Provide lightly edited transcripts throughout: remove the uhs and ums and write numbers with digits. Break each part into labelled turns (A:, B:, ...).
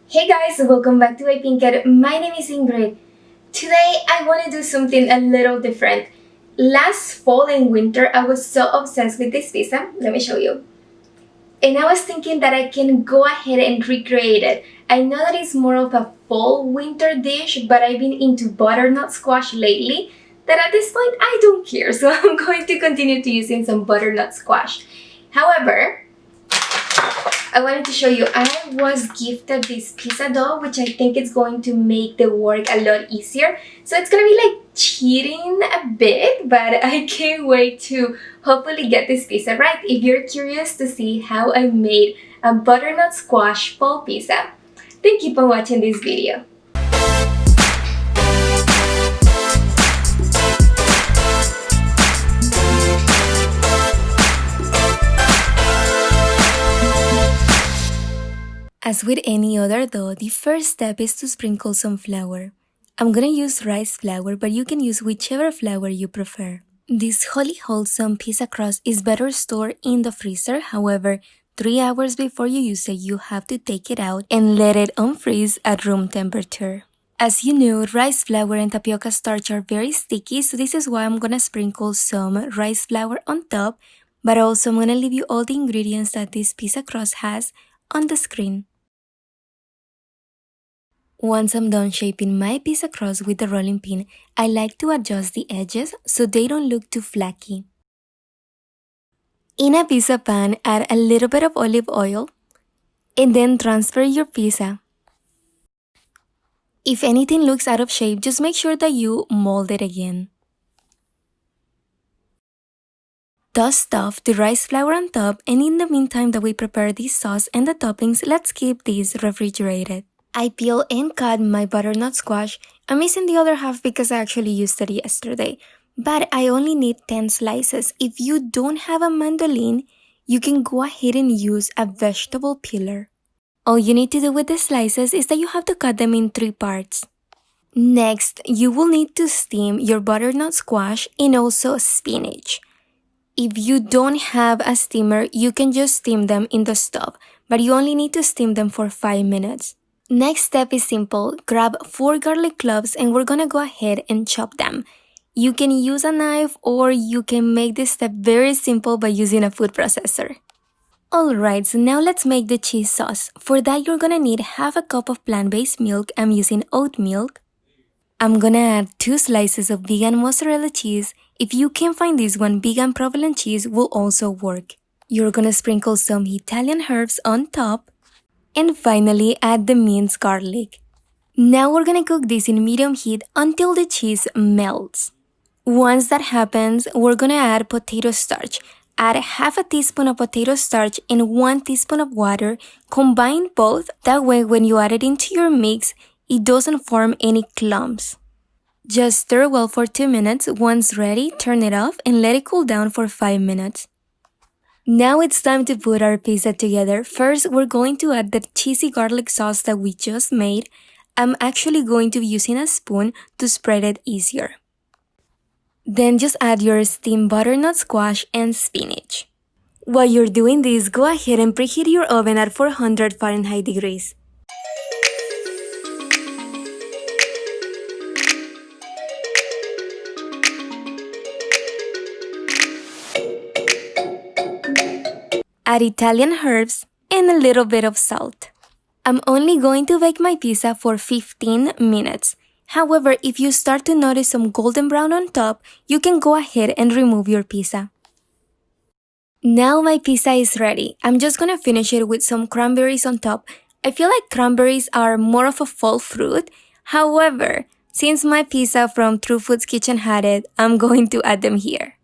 A: Hey guys, welcome back to iPinked. My name is Ingrid. Today I want to do something a little different. Last fall and winter I was so obsessed with this pizza. Let me show you. And I was thinking that I can go ahead and recreate it. I know that it's more of a fall winter dish, but I've been into butternut squash lately that at this point I don't care. So I'm going to continue to using some butternut squash. However, I wanted to show you, I was gifted this pizza dough, which I think is going to make the work a lot easier. So it's gonna be like cheating a bit, but I can't wait to hopefully get this pizza right. If you're curious to see how I made a butternut squash fall pizza, then keep on watching this video. As with any other dough, the first step is to sprinkle some flour. I'm gonna use rice flour, but you can use whichever flour you prefer. This wholly wholesome pizza crust is better stored in the freezer. However, 3 hours before you use it, you have to take it out and let it unfreeze at room temperature. As you know, rice flour and tapioca starch are very sticky, so this is why I'm gonna sprinkle some rice flour on top, but also I'm gonna leave you all the ingredients that this pizza crust has on the screen. Once I'm done shaping my pizza crust with the rolling pin, I like to adjust the edges so they don't look too flaky. In a pizza pan, add a little bit of olive oil and then transfer your pizza. If anything looks out of shape, just make sure that you mold it again. Dust stuff the rice flour on top, and in the meantime that we prepare this sauce and the toppings, let's keep these refrigerated. I peel and cut my butternut squash. I'm missing the other half because I actually used it yesterday. But I only need 10 slices. If you don't have a mandolin, you can go ahead and use a vegetable peeler. All you need to do with the slices is that you have to cut them in 3 parts. Next, you will need to steam your butternut squash and also spinach. If you don't have a steamer, you can just steam them in the stove, but you only need to steam them for 5 minutes. Next step is simple. Grab 4 garlic cloves and we're gonna go ahead and chop them. You can use a knife or you can make this step very simple by using a food processor. Alright, so now let's make the cheese sauce. For that you're gonna need half a cup of plant-based milk. I'm using oat milk. I'm gonna add 2 slices of vegan mozzarella cheese. If you can find this one, vegan provolone cheese will also work. You're gonna sprinkle some Italian herbs on top. And finally, add the minced garlic. Now we're gonna cook this in medium heat until the cheese melts. Once that happens, we're gonna add potato starch. Add half a teaspoon of potato starch and 1 teaspoon of water. Combine both, that way when you add it into your mix, it doesn't form any clumps. Just stir well for 2 minutes. Once ready, turn it off and let it cool down for 5 minutes. Now it's time to put our pizza together. First, we're going to add the cheesy garlic sauce that we just made. I'm actually going to be using a spoon to spread it easier. Then just add your steamed butternut squash and spinach. While you're doing this, go ahead and preheat your oven at 400 Fahrenheit degrees. Add Italian herbs and a little bit of salt. I'm only going to bake my pizza for 15 minutes. However, if you start to notice some golden brown on top, you can go ahead and remove your pizza. Now my pizza is ready. I'm just gonna finish it with some cranberries on top. I feel like cranberries are more of a fall fruit. However, since my pizza from True Foods Kitchen had it, I'm going to add them here.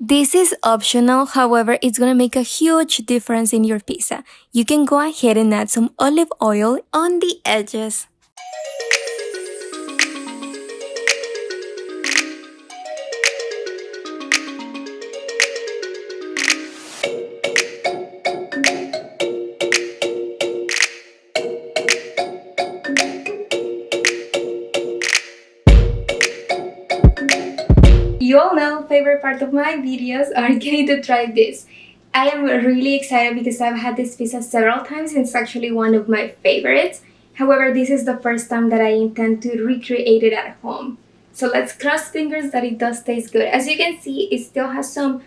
A: This is optional, however, it's gonna make a huge difference in your pizza. You can go ahead and add some olive oil on the edges. You all know, favorite part of my videos are getting to try this. I am really excited because I've had this pizza several times and it's actually one of my favorites. However, this is the first time that I intend to recreate it at home. So let's cross fingers that it does taste good. As you can see, it still has some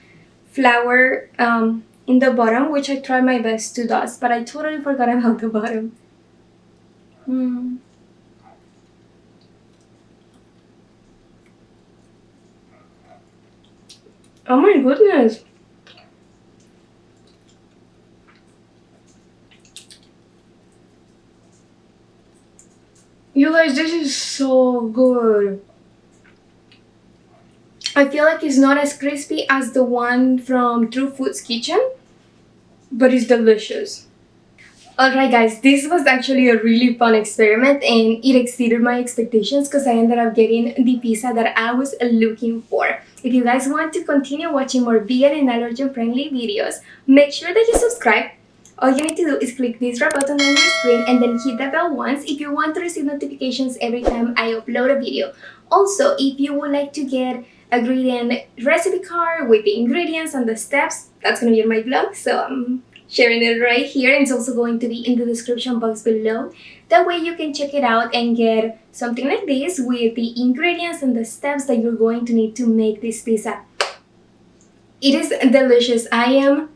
A: flour in the bottom, which I try my best to dust, but I totally forgot about the bottom. Oh my goodness. You guys, this is so good. I feel like it's not as crispy as the one from True Foods Kitchen, but it's delicious. Alright guys, this was actually a really fun experiment and it exceeded my expectations because I ended up getting the pizza that I was looking for. If you guys want to continue watching more vegan and allergen friendly videos, make sure that you subscribe. All you need to do is click this red button on your screen and then hit the bell once if you want to receive notifications every time I upload a video. Also, if you would like to get a gradient recipe card with the ingredients and the steps, that's going to be in my blog, so I'm sharing it right here, and it's also going to be in the description box below. That way you can check it out and get something like this with the ingredients and the steps that you're going to need to make this pizza. It is delicious. I am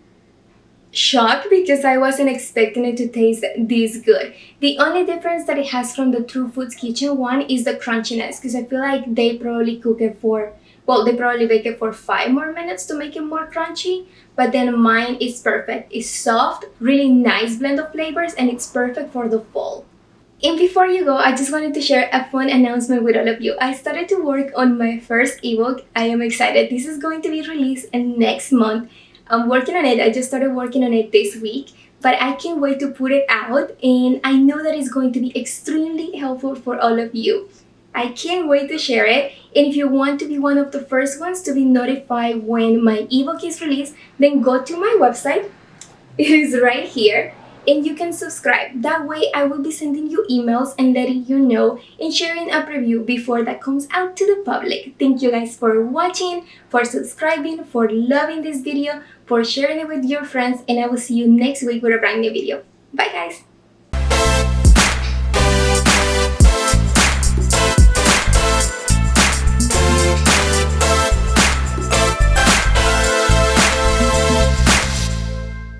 A: shocked because I wasn't expecting it to taste this good. The only difference that it has from the True Foods Kitchen one is the crunchiness, because I feel like they probably cook it for, well, they probably bake it for 5 more minutes to make it more crunchy, but then mine is perfect. It's soft, really nice blend of flavors, and it's perfect for the fall. And before you go, I just wanted to share a fun announcement with all of you. I started to work on my first ebook. I am excited. This is going to be released next month. I'm working on it. I just started working on it this week, but I can't wait to put it out, and I know that it's going to be extremely helpful for all of you. I can't wait to share it, and if you want to be one of the first ones to be notified when my ebook is released, then go to my website. It is right here, and you can subscribe. That way I will be sending you emails and letting you know and sharing a preview before that comes out to the public. Thank you guys for watching, for subscribing, for loving this video, for sharing it with your friends, and I will see you next week with a brand new video. Bye guys!